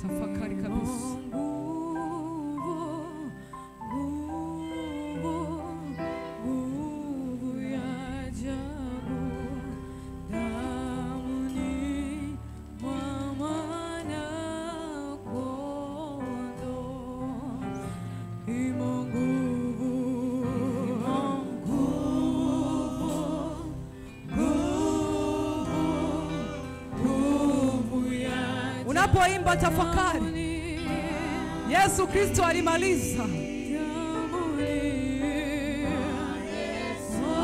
Tafakari kabisa. Unapoimba tafakari, Yesu Kristo alimaliza.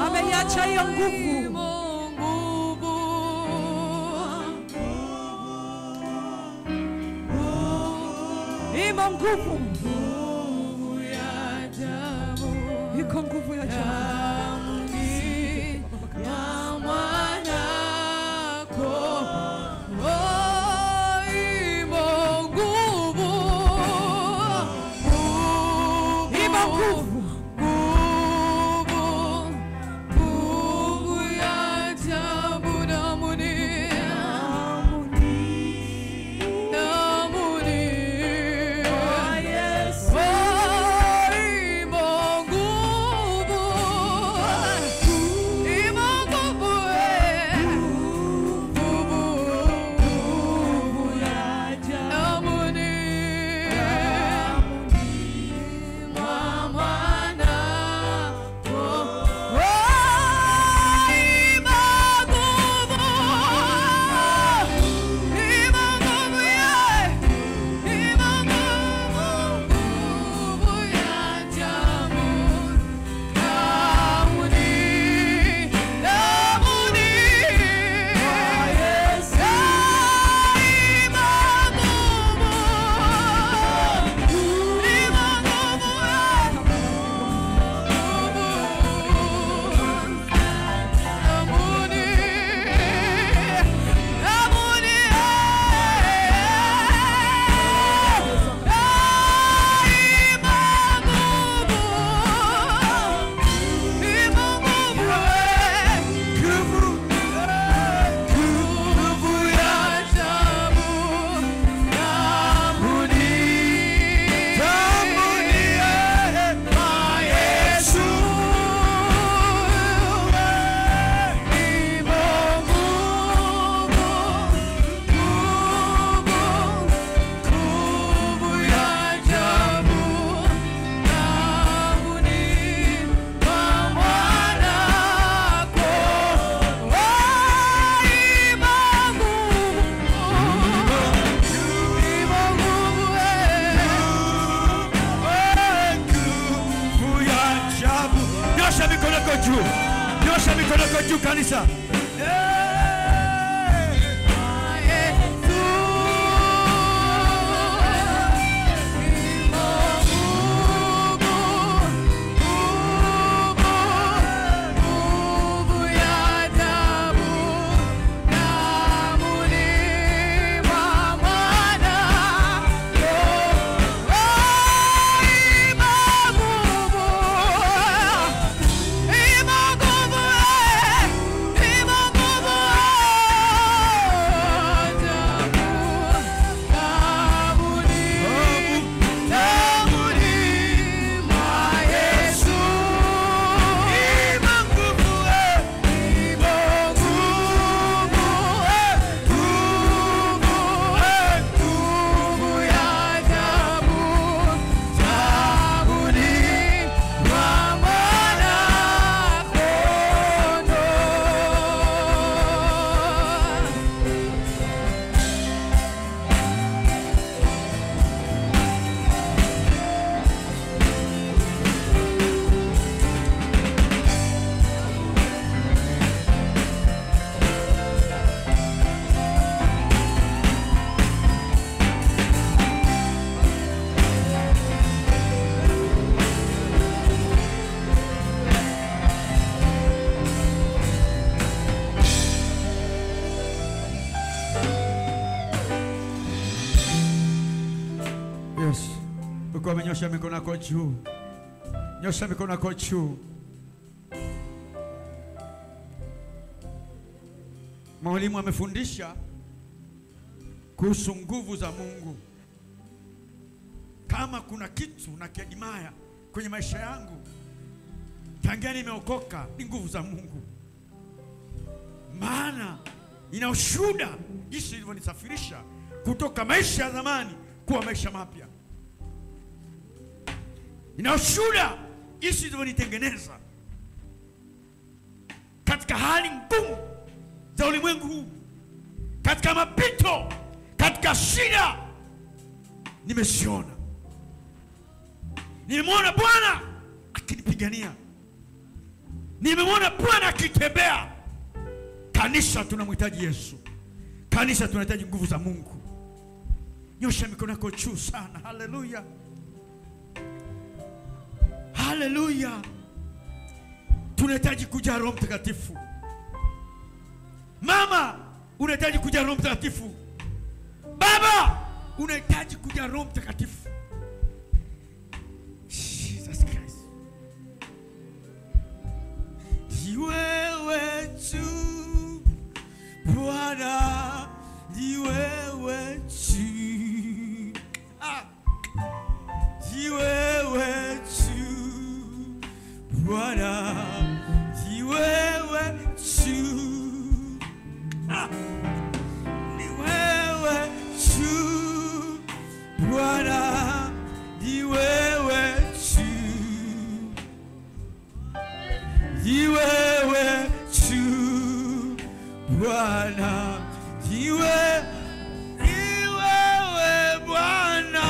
Ameiacha hiyo nguvu. Imo nguvu. Iko nguvu ya ajabu. Nyosha mikono yako juu kanisa. Uko amenyosha mikono yako juu. Nyosha mikono yako juu. Mwalimu amefundisha kuhusu nguvu za Mungu. kama kuna kitu nakiadimaya kwenye maisha yangu tangia nimeokoka ni nguvu za Mungu. Maana ina ushuhuda jinsi ilivyonisafirisha kutoka maisha ya zamani kuwa maisha mapya. Ina ushuhuda jinsi ilivyonitengeneza katika hali ngumu za ulimwengu huu, katika mapito, katika shida. Nimesiona, nimemwona Bwana akinipigania, nimemwona Bwana akitembea. Kanisa tunamhitaji Yesu. Kanisa tunahitaji nguvu za Mungu. Nyosha mikono yako juu sana. Haleluya, haleluya. Tunahitaji kujaa Roho Mtakatifu. Mama, unahitaji kujaa Roho Mtakatifu. Baba, unahitaji kujaa Roho Mtakatifu. Jesus Christ. Ni wewe tu Bwana, ni wewe tu. Ni wewe tu Bwana, ni wewe tu. Ni wewe tu Bwana, ni wewe tu. Ni wewe tu Bwana, ni wewe Bwana.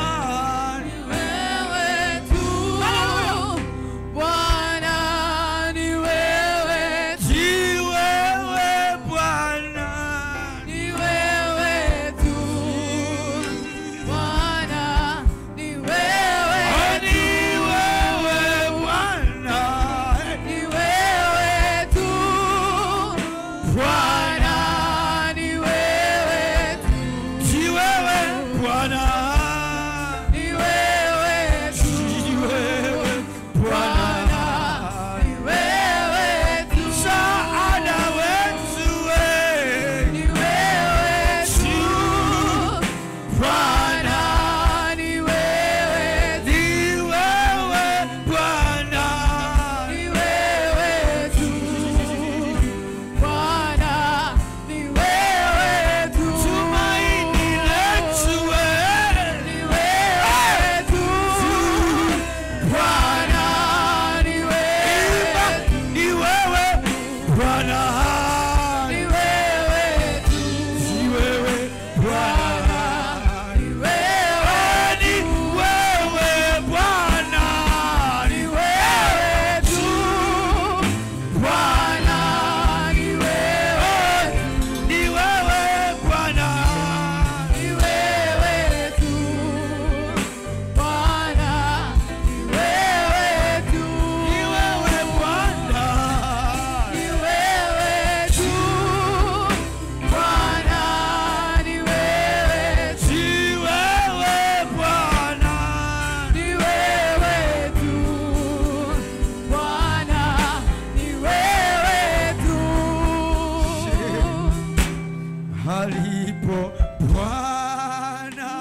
Alipo Bwana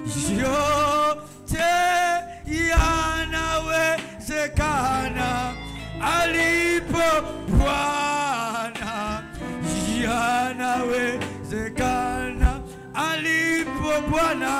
yote yanawezekana. Alipo Bwana yanawezekana. Alipo Bwana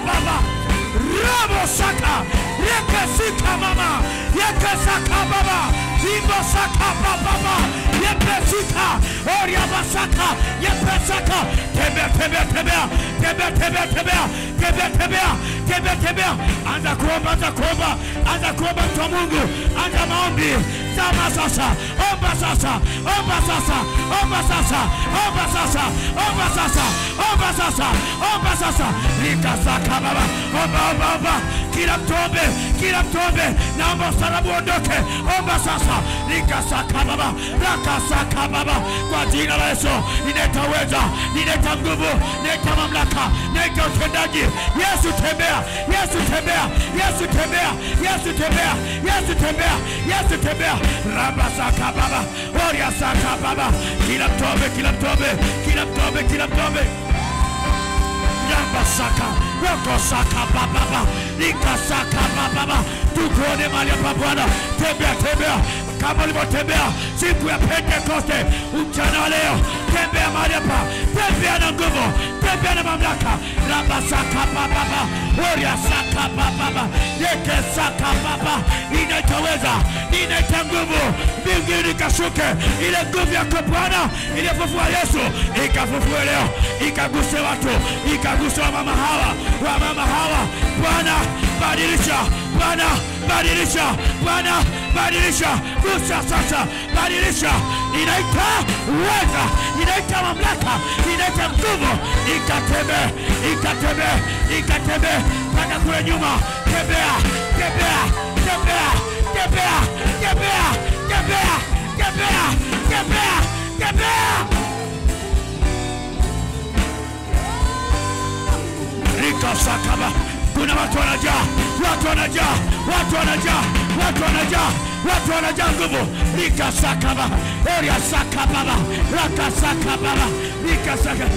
baba. Rabo saka. Rekesika mama. Yekesaka baba. Imbo saka baba. Yepesika. Oria basaka. Yepesaka. Tembea. Anza kuomba. Anza kuomba mtu wa Mungu. Anza maombi. Zama sasa. Omba sasa. Likasaka baba. Omba. Kila mtu ombe. Naomba usalabu ondoke. Omba sasa. Likasaka baba. Rakasaka baba. Kwa jina la Yesu. Ninaita uweza. Ninaita nguvu. Ninaita mamlaka. Ninaita utendaji. Yesu tembea. Raba saka baba. Oria saka baba. Kila mtobe. Raba saka. Roko saka baba. Nika saka baba. Tukuone mahali hapa Bwana. Tembea. Kama ulivyotembea siku ya Pentekoste mchana wa leo. Tembea mahali hapa. Tembea na nguvu. Tembea na mamlaka. Raba saka baba. Oria saka baba. Yeke saka baba. Inaita nguvu. Mbinguni ikashuke. Ile nguvu ya Bwana iliyofufua Yesu ikafufue leo. Ikaguse watu. Ikaguse wamama hawa. Bwana badilisha. Gusa sasa. Badilisha. Inaita uweza. Inaita mamlaka. Inaita nguvu. Ikatembee. Paka kule nyuma. Tembea. Rika sakaba. Kuna watu wanajaa nguvu. Rika sakaba. Oria sakaba. Raka sakaba. Rika sakaba.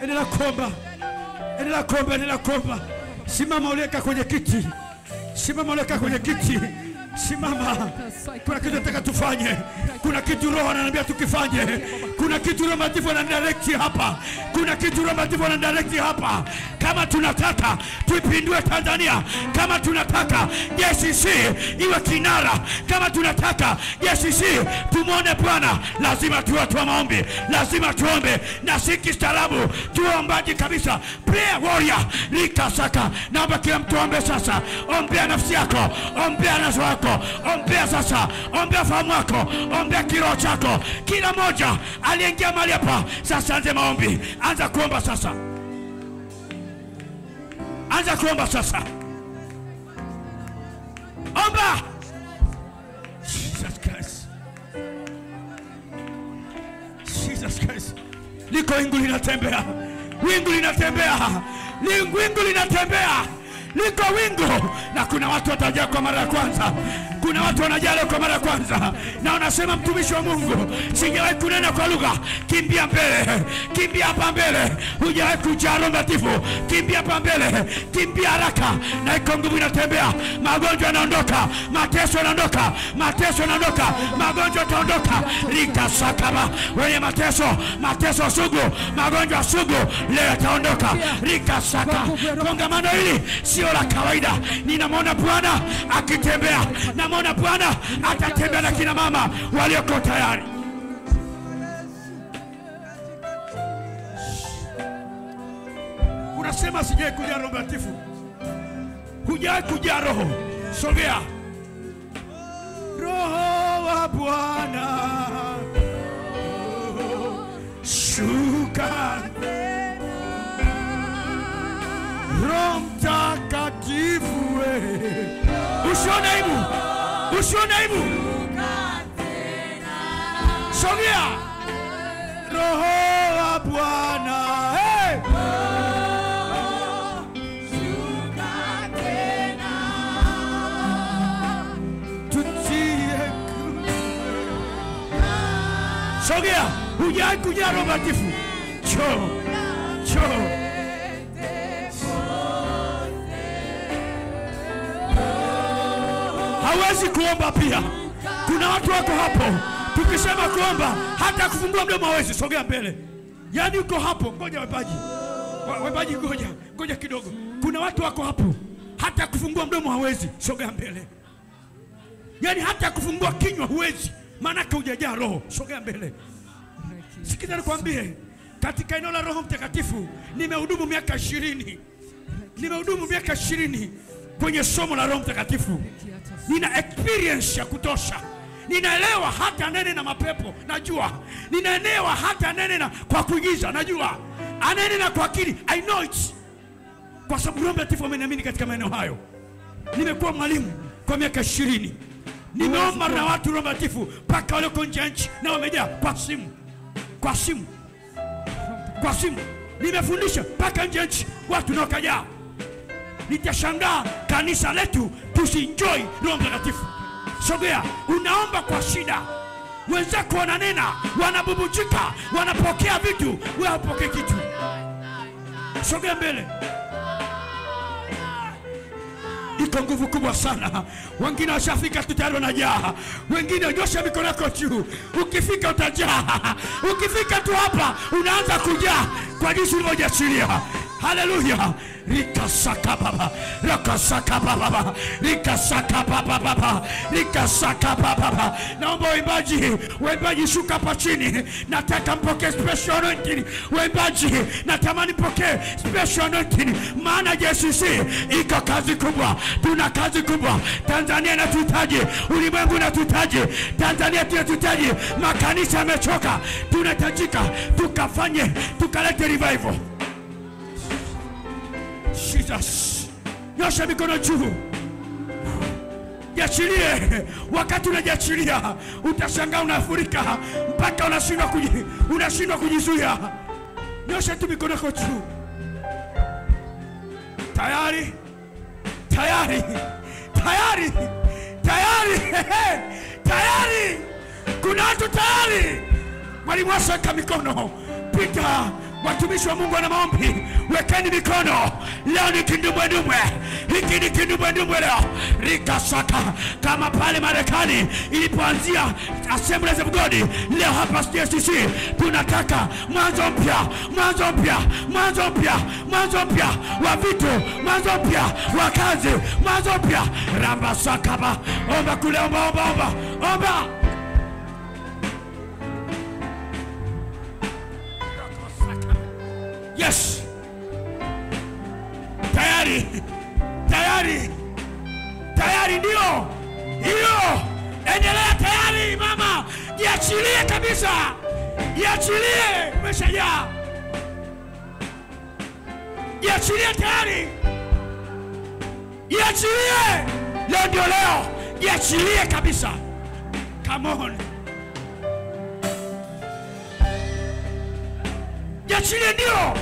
Endelea kuomba. Simama uleka kwenye kiti. Simama. Kuna kitu nataka tufanye. Kuna kitu Roho ananiambia tukifanye. Kuna kitu Roho Mtakatifu ananidirect hapa. Kama tunataka tuipindue Tanzania, kama tunataka JCC iwe kinara, kama tunataka JCC tumuone Bwana, lazima tuwe watu wa maombi. Lazima tuombe na siki staarabu, tuombaji kabisa. Prayer warrior. Likasaka. Naomba kila mtu ombe sasa. Ombea nafsi yako, ombea nafsi yako, ombea sasa, ombea fahamu yako, ombea kiroho chako. Kila moja aliingia mahali hapa sasa, anza maombi. Anza kuomba sasa. Omba. Jesus Christ. Liko wingu linatembea. Liko wingu na kuna watu watajaa kwa mara ya kwanza. Kuna watu wanajaa leo kwa mara ya kwanza. Na unasema mtumishi wa Mungu, sijawahi kunena kwa lugha. Kimbia mbele. Kimbia hapa mbele. Hujawahi kujaa Roho Mtakatifu. Kimbia hapa mbele. Kimbia haraka. Na iko nguvu inatembea. Magonjwa yanaondoka. Mateso yanaondoka. Magonjwa yataondoka. Rika sakaba. Wenye mateso sugu, magonjwa sugu leo yataondoka. Rika saka. Kongamano hili sio la kawaida. Ninamwona Bwana akitembea. Namwona Bwana atatembea na kina mama walioko tayari. Unasema sijawahi kujaa Roho Mtakatifu. Hujawahi kujaa Roho. Sogea. Roho wa Bwana shuka. Roho Mtakatifu wewe. Usione aibu. Sogea. Roho wa Bwana. Hey. Sogea. Hujawahi kujaa Roho Mtakatifu. Choo. Hawezi kuomba pia. Kuna watu wako hapo, tukisema kuomba hata kufungua mdomo hawezi. Sogea mbele. Yaani uko hapo, ngoja waimbaji, ngoja kidogo. Kuna watu wako hapo, hata kufungua mdomo hawezi. Sogea mbele. Yaani hata kufungua kinywa huwezi, maana hujajaa Roho. Sogea mbele. Sikiza nikwambie, katika eneo la Roho Mtakatifu nimehudumu miaka 20. Nimehudumu miaka 20 kwenye somo la Roho Mtakatifu. Nina experience ya kutosha. Ninaelewa hata nene na mapepo, najua. Ninaelewa hata nene na kwa kuigiza, najua. Anene na kwa akili, I know it. Kwa sababu Roho Mtakatifu ameniamini katika maeneo hayo. Nimekuwa mwalimu kwa miaka 20. Nimeomba na watu Roho Mtakatifu mpaka wale nje ya nchi na wamejaa kwa simu. Nimefundisha mpaka nje ya nchi watu na wakajaa. Nitashangaa kanisa letu tusienjoy Roho Mtakatifu. Sogea, unaomba kwa shida. Wenzako wananena, wanabubujika, wanapokea vitu, wewe hupokei kitu. Sogea mbele. Iko nguvu kubwa sana. Wengine washafika tayari wanajaa. Wengine nyosha mikono yako juu. Ukifika utajaa. Ukifika tu hapa unaanza kujaa kwa jinsi ulivyojasiria. Haleluya. Rikasaka baba, rakasaka baba, rikasaka baba, rikasaka baba. Naomba waimbaji shuka hapa chini. Nataka mpokee special anointing. Waimbaji natamani mpokee special anointing, maana JCC iko kazi kubwa. Tuna kazi kubwa. Tanzania inatuhitaji, ulimwengu unatuhitaji. Tanzania tunatuhitaji. Makanisa yamechoka. Tunahitajika tukalete revival. Jesus. Nyosha mikono juu. Jiachilie. Wakati unajiachilia utashangaa unafurika mpaka unashindwa kujizuia. Nyosha tu mikono yako juu. Tayari. Kuna watu tayari. Mwalimu washaka mikono. Pita. Watumishi wa Mungu wana maombi. Wekeni mikono. Leo ni kindumbwe. Hiki ni kindumbwe leo. Rikasaka kama pale Marekani ilipoanzia Assemblies of God. Leo hapa JCC tunataka mwanzo mpya wa vitu, mwanzo mpya wa kazi, mwanzo mpya. Ramba sakaba. Omba kule, omba. Yes. Tayari ndio. Hiyo. Endelea tayari mama. Jiachilie kabisa. Jiachilie. Umeshajaa. Jiachilie tayari. Jiachilie. Leo ndio leo. Jiachilie kabisa. Come on. Jiachilie ndio.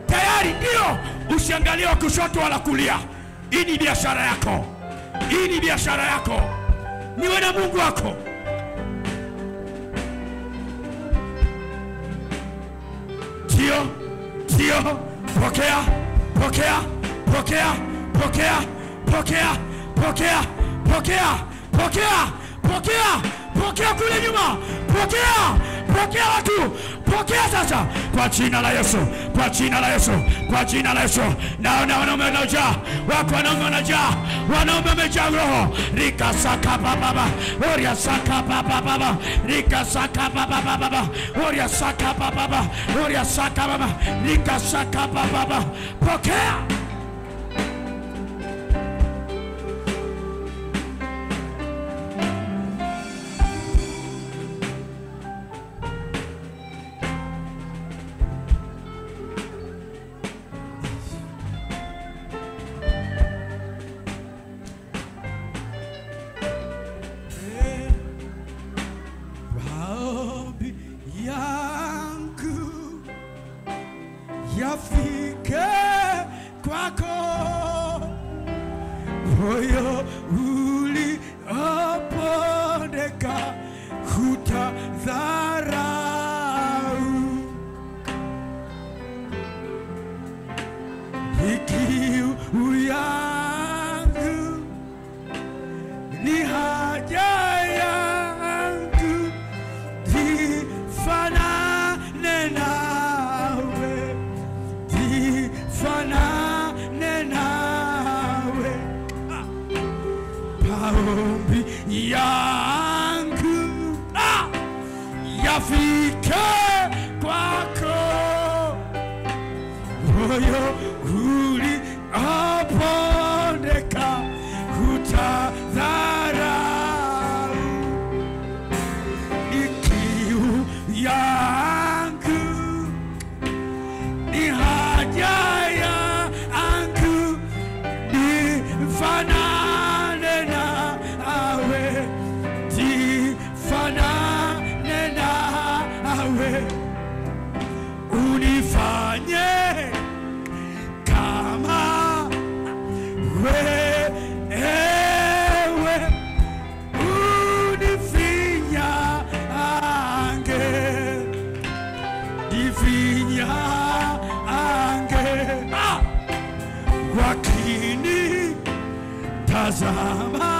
Tayari ndio. Usiangalie wa kushoto wala kulia. Hii ni biashara yako. Niwe na Mungu wako. Ndio. Pokea kule nyuma. Pokea watu. Pokea sasa kwa jina la Yesu. Naona wanaume wanajaa. Wako wanaume wanajaa. Wanaume wamejaa Roho. Rikasaka baba. Oria saka baba. Rikasaka baba. Oria saka baba. Rikasaka baba. Pokea. Yafike kwako moyo uliopondeka hutadharau. Kiu yangu ni haja yangu yangu yafike kwako, moyo ulipondeka hutadharau. Kiu yangu ni haja yangu, nifanane nawe, nifanane nawe, unifanye kama wewe, wakini tazama